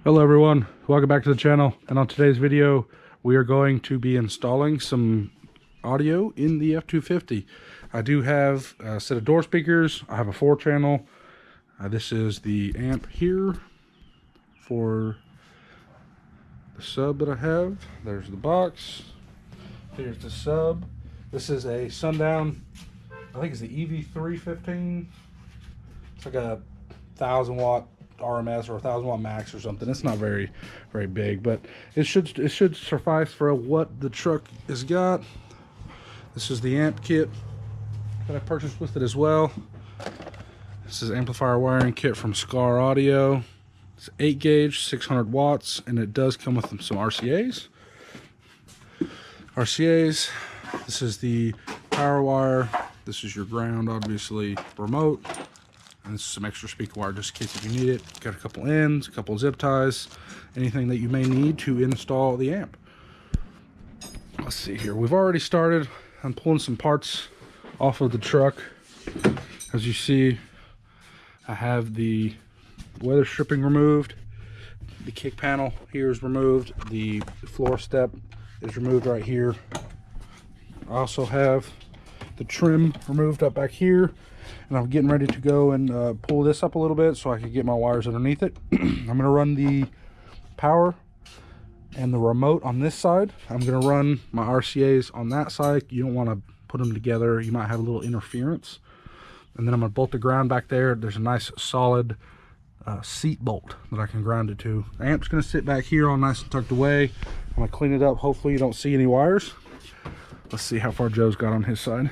Hello everyone, welcome back to the channel, and on today's video we are going to be installing some audio in the F250. I do have a set of door speakers. I have a 4-channel. This is the amp here for the sub that I have. There's the box. Here's the sub. This is a Sundown, I think it's the EV315. It's like a 1000 watt RMS or 1000 watt max or something. It's not very big, but it should suffice for what the truck has got. This is the amp kit that I purchased with it as well. This is amplifier wiring kit from Skar Audio. It's 8 gauge, 600 watts, and it does come with some RCAs. This is the power wire. This is your ground, obviously, remote. And this is some extra speaker wire just in case if you need it. Got a couple ends, a couple zip ties, anything that you may need to install the amp. Let's see here. We've already started. I'm pulling some parts off of the truck. As you see, I have the weather stripping removed. The kick panel here is removed. The floor step is removed right here. I also have the trim removed up back here. And I'm getting ready to go and pull this up a little bit so I can get my wires underneath it. I'm going to run the power and the remote on this side. I'm going to run my RCAs on that side. You don't want to put them together. You might have a little interference. And then I'm going to bolt the ground back there. There's a nice solid seat bolt that I can ground it to. The amp's going to sit back here all nice and tucked away. I'm going to clean it up. Hopefully you don't see any wires. Let's see how far Joe's got on his side.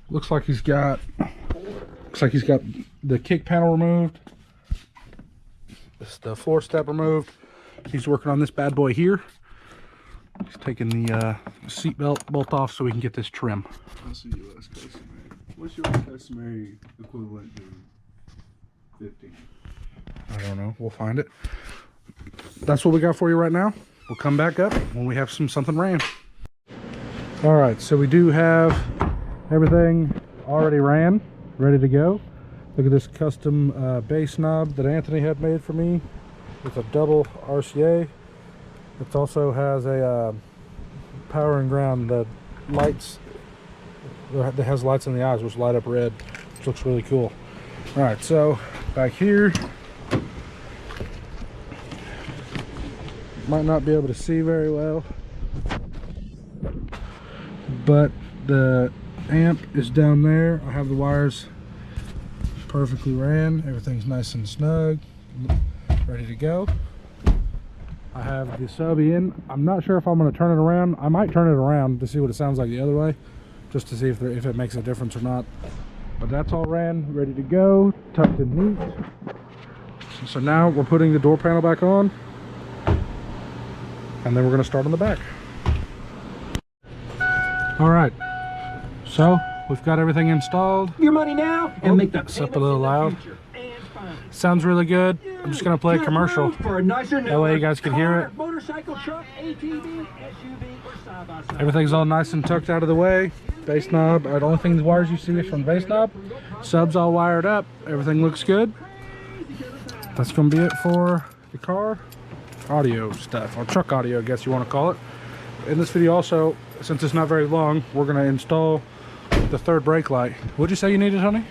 Looks like he's got the kick panel removed, the floor step removed. He's working on this bad boy here. He's taking the seat bolt off so we can get this trim. That's a US customary. What's your customary equivalent to 15? I don't know. We'll find it. That's what we got for you right now. We'll come back up when we have something ran. All right, so we do have everything already ran, ready to go. Look at this custom bass knob that Anthony had made for me with a double RCA. It also has a power and ground that lights, that has lights in the eyes which light up red, which looks really cool. All right, so back here, might not be able to see very well, but the amp is down there. I have the wires perfectly ran. Everything's nice and snug, ready to go. I have the sub in. I'm not sure if I'm going to turn it around. I might turn it around to see what it sounds like the other way, just to see if it makes a difference or not. But that's all ran, ready to go, tucked in neat. So now we're putting the door panel back on, and then we're going to start on the back. All right. So we've got everything installed. Your money now and make that up a little loud. Sounds really good. I'm just gonna play a commercial. That way you guys can hear it. Motorcycle, truck, ATV, SUV, or side-by-side. Everything's all nice and tucked out of the way. Bass knob. The only thing the wires you see is from the bass knob. Sub's all wired up. Everything looks good. That's gonna be it for the car audio stuff, or truck audio, I guess you want to call it. In this video also, since it's not very long, we're gonna install the third brake light. What'd you say you needed, honey?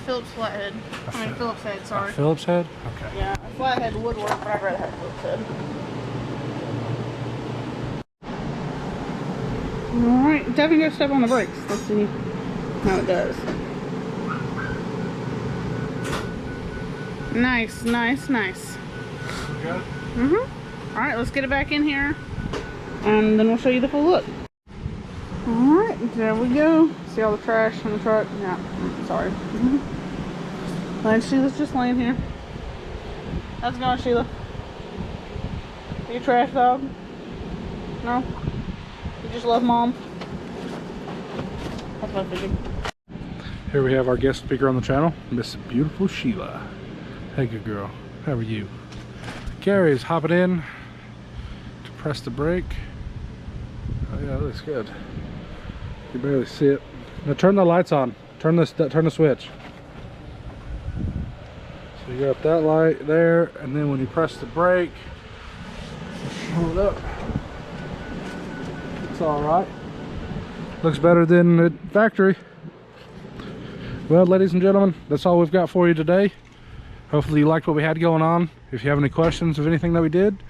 Phillips flathead. Phillips head, sorry. Phillips head? Okay. Yeah, flathead would work, but I'd rather have Phillips head. Alright, definitely go step on the brakes. Let's see how it does. Nice, nice, nice. Good? Mm-hmm. Alright, let's get it back in here, and then we'll show you the full look. Alright, there we go. See all the trash in the truck? Yeah, sorry. And Sheila's just laying here. How's it going, Sheila? You a trash dog? No? You just love mom? That's what I figured. Here we have our guest speaker on the channel, Miss Beautiful Sheila. Hey, good girl. How are you? Gary's hopping in to press the brake. Yeah, it looks good. You can barely see it. Now turn the lights on. Turn the switch. So you got that light there, and then when you press the brake, show it up. It's all right. Looks better than the factory. Well, ladies and gentlemen, that's all we've got for you today. Hopefully you liked what we had going on. If you have any questions of anything that we did,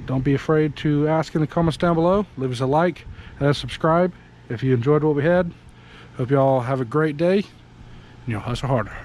don't be afraid to ask in the comments down below. Leave us a like and a subscribe if you enjoyed what we had. Hope you all have a great day, and you'll hustle harder.